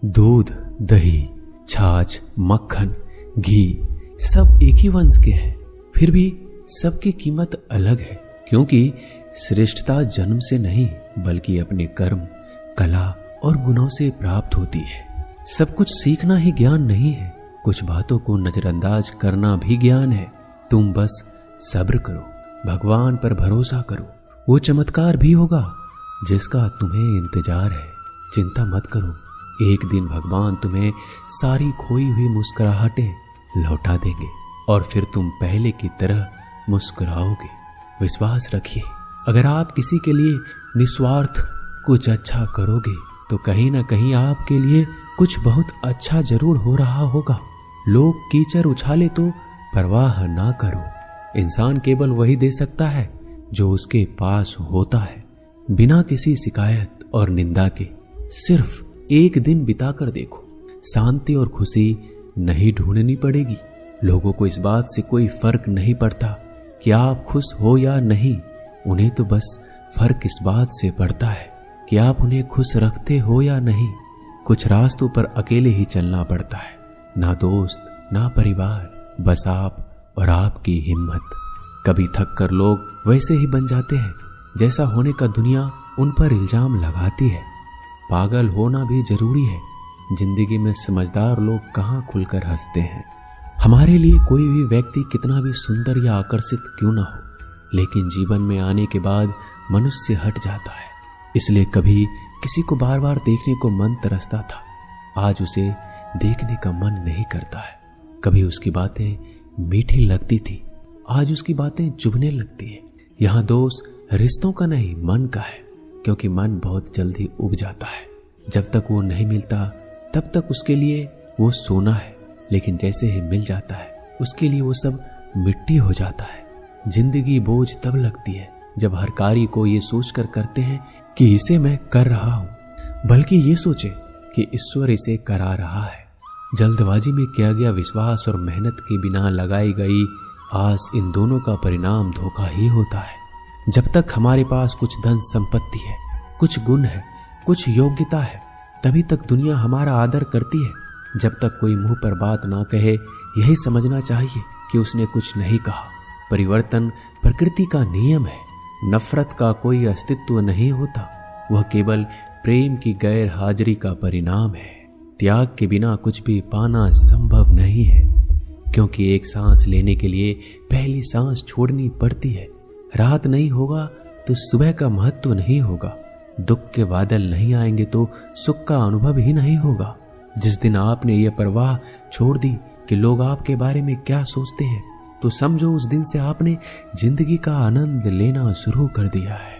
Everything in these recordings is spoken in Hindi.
दूध, दही, छाछ, मक्खन, घी सब एक ही वंश के हैं, फिर भी सबकी कीमत अलग है, क्योंकि श्रेष्ठता जन्म से नहीं बल्कि अपने कर्म, कला और गुणों से प्राप्त होती है। सब कुछ सीखना ही ज्ञान नहीं है, कुछ बातों को नजरअंदाज करना भी ज्ञान है। तुम बस सब्र करो, भगवान पर भरोसा करो, वो चमत्कार भी होगा जिसका तुम्हें इंतजार है। चिंता मत करो, एक दिन भगवान तुम्हें सारी खोई हुई मुस्कुराहटें लौटा देंगे और फिर तुम पहले की तरह मुस्कुराओगे। विश्वास रखिए, अगर आप किसी के लिए निस्वार्थ कुछ अच्छा करोगे तो कहीं ना कहीं आपके लिए कुछ बहुत अच्छा जरूर हो रहा होगा। लोग कीचड़ उछाले तो परवाह ना करो, इंसान केवल वही दे सकता है जो उसके पास होता है। बिना किसी शिकायत और निंदा के सिर्फ एक दिन बिताकर देखो, शांति और खुशी नहीं ढूंढनी पड़ेगी। लोगों को इस बात से कोई फर्क नहीं पड़ता कि आप खुश हो या नहीं, उन्हें तो बस फर्क इस बात से पड़ता है कि आप उन्हें खुश रखते हो या नहीं। कुछ रास्तों पर अकेले ही चलना पड़ता है, ना दोस्त ना परिवार, बस आप और आपकी हिम्मत। कभी थक कर लोग वैसे ही बन जाते हैं जैसा होने का दुनिया उन पर इल्जाम लगाती है। पागल होना भी जरूरी है, जिंदगी में समझदार लोग कहाँ खुलकर हंसते हैं। हमारे लिए कोई भी व्यक्ति कितना भी सुंदर या आकर्षित क्यों ना हो, लेकिन जीवन में आने के बाद मनुष्य हट जाता है। इसलिए कभी किसी को बार बार देखने को मन तरसता था, आज उसे देखने का मन नहीं करता है। कभी उसकी बातें मीठी लगती थी, आज उसकी बातें चुभने लगती है। यहाँ दोष रिश्तों का नहीं मन का है, क्योंकि मन बहुत जल्दी उब जाता है। जब तक वो नहीं मिलता तब तक उसके लिए वो सोना है, लेकिन जैसे ही मिल जाता है उसके लिए वो सब मिट्टी हो जाता है। जिंदगी बोझ तब लगती है जब हर कार्य को ये सोचकर करते हैं कि इसे मैं कर रहा हूं, बल्कि ये सोचे कि ईश्वर इसे करा रहा है। जल्दबाजी में किया गया विश्वास और मेहनत के बिना लगाई गई आस, इन दोनों का परिणाम धोखा ही होता है। जब तक हमारे पास कुछ धन संपत्ति है, कुछ गुण है, कुछ योग्यता है, तभी तक दुनिया हमारा आदर करती है। जब तक कोई मुंह पर बात ना कहे, यही समझना चाहिए कि उसने कुछ नहीं कहा। परिवर्तन प्रकृति का नियम है, नफरत का कोई अस्तित्व नहीं होता, वह केवल प्रेम की गैर हाजिरी का परिणाम है। त्याग के बिना कुछ भी पाना संभव नहीं है, क्योंकि एक सांस लेने के लिए पहली सांस छोड़नी पड़ती है। रात नहीं होगा तो सुबह का महत्व नहीं होगा, दुख के बादल नहीं आएंगे तो सुख का अनुभव ही नहीं होगा। जिस दिन आपने ये परवाह छोड़ दी कि लोग आपके बारे में क्या सोचते हैं, तो समझो उस दिन से आपने जिंदगी का आनंद लेना शुरू कर दिया है।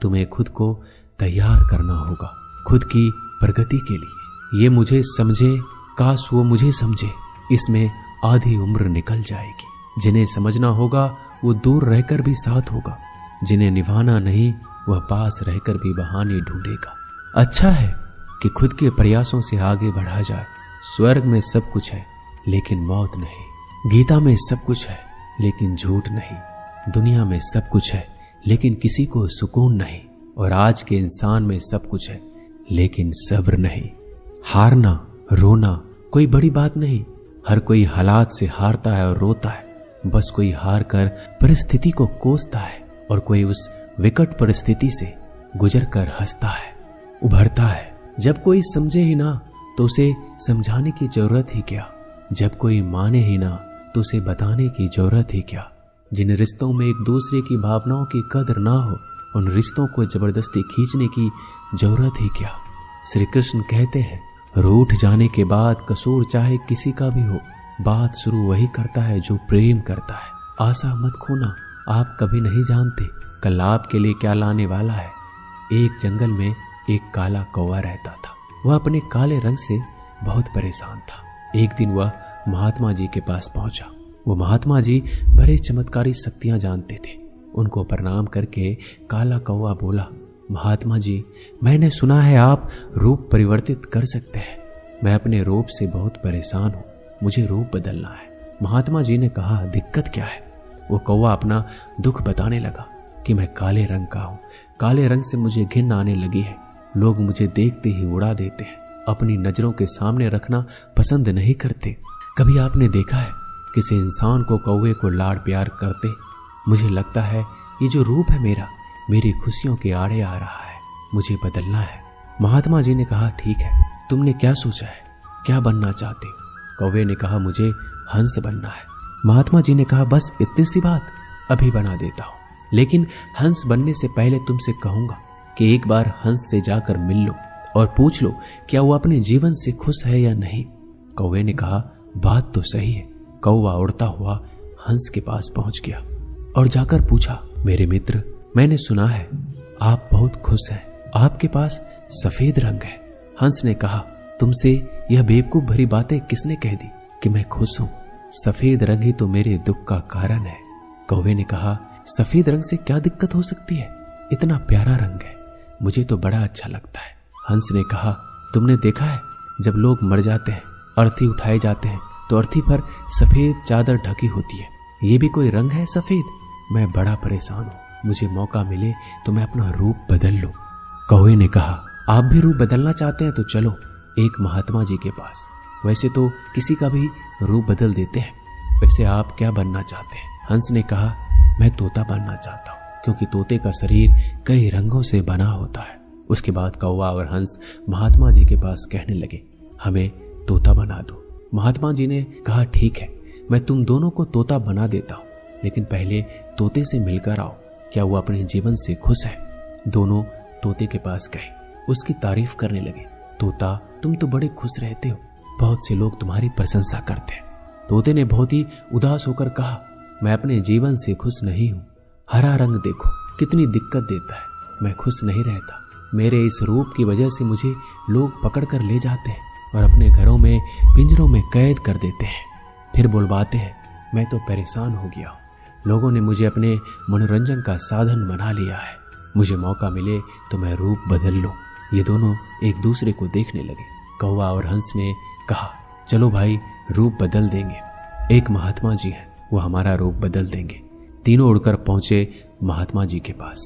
तुम्हें खुद को तैयार करना होगा, खुद की प्रगति के लिए। ये मुझे समझे, काश वो मुझे समझे, इसमें आधी उम्र निकल जाएगी। जिन्हें समझना होगा वो दूर रहकर भी साथ होगा, जिन्हें निभाना नहीं वह पास रहकर भी बहाने ढूंढेगा। अच्छा है कि खुद के प्रयासों से आगे बढ़ा जाए। स्वर्ग में सब कुछ है लेकिन मौत नहीं, गीता में सब कुछ है लेकिन झूठ नहीं, दुनिया में सब कुछ है लेकिन किसी को सुकून नहीं, और आज के इंसान में सब कुछ है लेकिन सब्र नहीं। हारना रोना कोई बड़ी बात नहीं, हर कोई हालात से हारता है और रोता है। बस कोई हार कर परिस्थिति को कोसता है और कोई उस विकट परिस्थिति से गुजर कर हंसता है, उभरता है। जब कोई समझे ही ना तो उसे समझाने की जरूरत ही क्या, जब कोई माने ही ना तो उसे बताने की जरूरत ही क्या। जिन रिश्तों में एक दूसरे की भावनाओं की कदर ना हो, उन रिश्तों को जबरदस्ती खींचने की जरूरत ही क्या। श्री कृष्ण कहते हैं, रूठ जाने के बाद कसूर चाहे किसी का भी हो, बात शुरू वही करता है जो प्रेम करता है। आशा मत खोना, आप कभी नहीं जानते कल आपके लिए क्या लाने वाला है। एक जंगल में एक काला कौवा रहता था। वह अपने काले रंग से बहुत परेशान था। एक दिन वह महात्मा जी के पास पहुंचा। वो महात्मा जी बड़े चमत्कारी शक्तियां जानते थे। उनको प्रणाम करके काला कौवा बोला, महात्मा जी, मैंने सुना है आप रूप परिवर्तित कर सकते हैं। मैं अपने रूप से बहुत परेशान हूँ, मुझे रूप बदलना है। महात्मा जी ने कहा, दिक्कत क्या है? वो कौवा अपना दुख बताने लगा कि मैं काले रंग का हूँ, काले रंग से मुझे घिन आने लगी है, लोग मुझे देखते ही उड़ा देते हैं, अपनी नजरों के सामने रखना पसंद नहीं करते। कभी आपने देखा है किसी इंसान को कौवे को लाड़ प्यार करते? मुझे लगता है ये जो रूप है मेरा, मेरी खुशियों के आड़े आ रहा है, मुझे बदलना है। महात्मा जी ने कहा, ठीक है, तुमने क्या सोचा है, क्या बनना चाहते हो? कौवे ने कहा, मुझे हंस बनना है। महात्मा जी ने कहा, बस इतनी सी बात, अभी बना देता हूं। लेकिन हंस बनने से पहले तुमसे कहूंगा कि एक बार हंस से जाकर मिल लो और पूछ लो क्या वो अपने जीवन से खुश है या नहीं। कौवे ने कहा, बात तो सही है। कौवा उड़ता हुआ हंस के पास पहुंच गया और जाकर पूछा, मेरे मित्र, मैंने सुना है आप बहुत खुश हैं, आपके पास सफेद रंग है। हंस ने कहा, तुमसे यह बेवकूफ भरी बातें किसने कह दी कि मैं खुश हूं? सफेद रंग ही तो मेरे दुख का कारण है। कौवे ने कहा, सफेद रंग से क्या दिक्कत हो सकती है? इतना प्यारा रंग है, मुझे तो बड़ा अच्छा लगता है। हंस ने कहा, तुमने देखा है जब लोग मर जाते हैं, अर्थी उठाए जाते हैं तो अर्थी पर सफेद चादर ढकी होती है। ये भी कोई रंग है सफेद? मैं बड़ा परेशान हूँ, मुझे मौका मिले तो मैं अपना रूप बदल लूं। कौवे ने कहा, आप भी रूप बदलना चाहते हैं तो चलो एक महात्मा जी के पास। वैसे तो किसी का भी रूप बदल देते हैं, वैसे आप क्या बनना चाहते हैं? हंस ने कहा, मैं तोता बनना चाहता हूँ, क्योंकि तोते का शरीर कई रंगों से बना होता है। उसके बाद कौवा और हंस महात्मा जी के पास कहने लगे, हमें तोता बना दो। महात्मा जी ने कहा, ठीक है, मैं तुम दोनों को तोता बना देता हूँ, लेकिन पहले तोते से मिलकर आओ, क्या वो अपने जीवन से खुश है? दोनों तोते के पास गए, उसकी तारीफ करने लगे। तोता, तुम तो बड़े खुश रहते हो, बहुत से लोग तुम्हारी प्रशंसा करते हैं। तोते ने बहुत ही उदास होकर कहा, मैं अपने जीवन से खुश नहीं हूँ। हरा रंग देखो कितनी दिक्कत देता है, मैं खुश नहीं रहता। मेरे इस रूप की वजह से मुझे लोग पकड़ कर ले जाते हैं और अपने घरों में पिंजरों में कैद कर देते हैं, फिर बुलवाते हैं। मैं तो परेशान हो गया हूँ, लोगों ने मुझे अपने मनोरंजन का साधन बना लिया है। मुझे मौका मिले तो मैं रूप बदल लूं। ये दोनों एक दूसरे को देखने लगे। कौवा और हंस ने कहा, चलो भाई, रूप बदल देंगे। एक महात्मा जी हैं, वो हमारा रूप बदल देंगे। तीनों उड़कर पहुंचे महात्मा जी के पास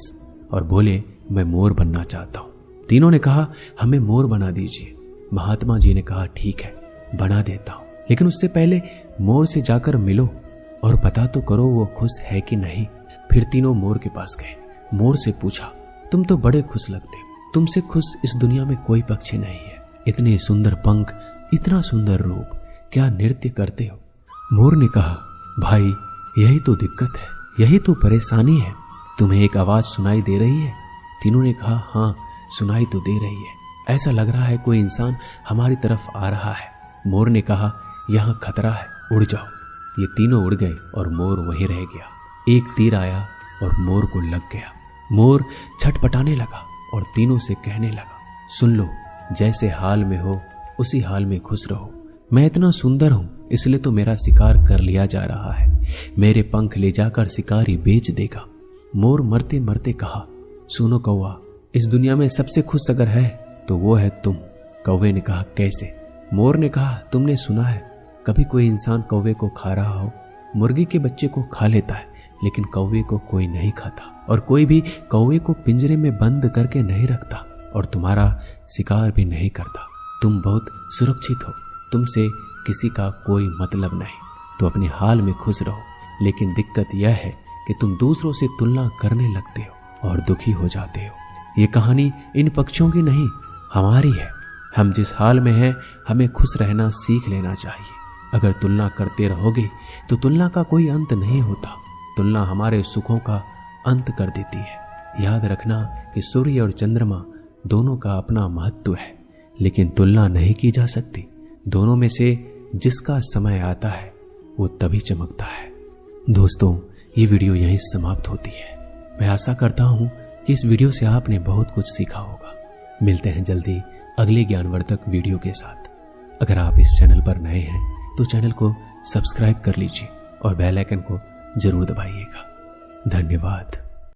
और बोले, मैं मोर बनना चाहता हूं। तीनों ने कहा, हमें मोर बना दीजिए। महात्मा जी ने कहा, ठीक है, बना देता हूं, लेकिन उससे पहले मोर से जाकर मिलो और पता तो करो वो खुश है कि नहीं। फिर तीनों मोर के पास गए। मोर से पूछा, तुम तो बड़े खुश लगते, तुमसे खुश इस दुनिया में कोई पक्षी नहीं है। इतने सुंदर पंख, इतना सुंदर रूप, क्या नृत्य करते हो? मोर ने कहा, भाई, यही तो दिक्कत है, यही तो परेशानी है। तुम्हें एक आवाज सुनाई दे रही है? तीनों ने कहा, हाँ, सुनाई तो दे रही है। ऐसा लग रहा है कोई इंसान हमारी तरफ आ रहा है। मोर ने कहा, यहाँ खतरा है, उड़ जाओ। ये तीनों उड़ गए और मोर वहीं रह गया। एक तीर आया और मोर को लग गया। मोर छटपटाने लगा और तीनों से कहने लगा, सुन लो, जैसे हाल में हो उसी हाल में खुश रहो। मैं इतना सुंदर हूं, इसलिए तो मेरा शिकार कर लिया जा रहा है। मेरे पंख ले जाकर शिकारी बेच देगा। मोर मरते मरते कहा, सुनो कौवा, इस दुनिया में सबसे खुश अगर है तो वो है तुम। कौवे ने कहा, कैसे? मोर ने कहा, तुमने सुना है कभी कोई इंसान कौवे को खा रहा हो? मुर्गी के बच्चे को खा लेता है, लेकिन कौवे को कोई नहीं खाता, और कोई भी कौवे को पिंजरे में बंद करके नहीं रखता और तुम्हारा शिकार भी नहीं करता। तुम बहुत सुरक्षित हो, तुमसे किसी का कोई मतलब नहीं, तो अपने हाल में खुश रहो। लेकिन दिक्कत यह है कि तुम दूसरों से तुलना करने लगते हो और दुखी हो जाते हो। ये कहानी इन पक्षियों की नहीं, हमारी है। हम जिस हाल में हैं, हमें खुश रहना सीख लेना चाहिए। अगर तुलना करते रहोगे तो तुलना का कोई अंत नहीं होता। तुलना हमारे सुखों का अंत कर देती है। याद रखना कि सूर्य और चंद्रमा दोनों का अपना महत्व है, लेकिन तुलना नहीं की जा सकती। दोनों में से जिसका समय आता है वो तभी चमकता है। दोस्तों, ये वीडियो यहीं समाप्त होती है। मैं आशा करता हूँ कि इस वीडियो से आपने बहुत कुछ सीखा होगा। मिलते हैं जल्दी अगले ज्ञानवर्धक वीडियो के साथ। अगर आप इस चैनल पर नए हैं तो चैनल को सब्सक्राइब कर लीजिए और बेल आइकन को जरूर दबाइएगा। धन्यवाद।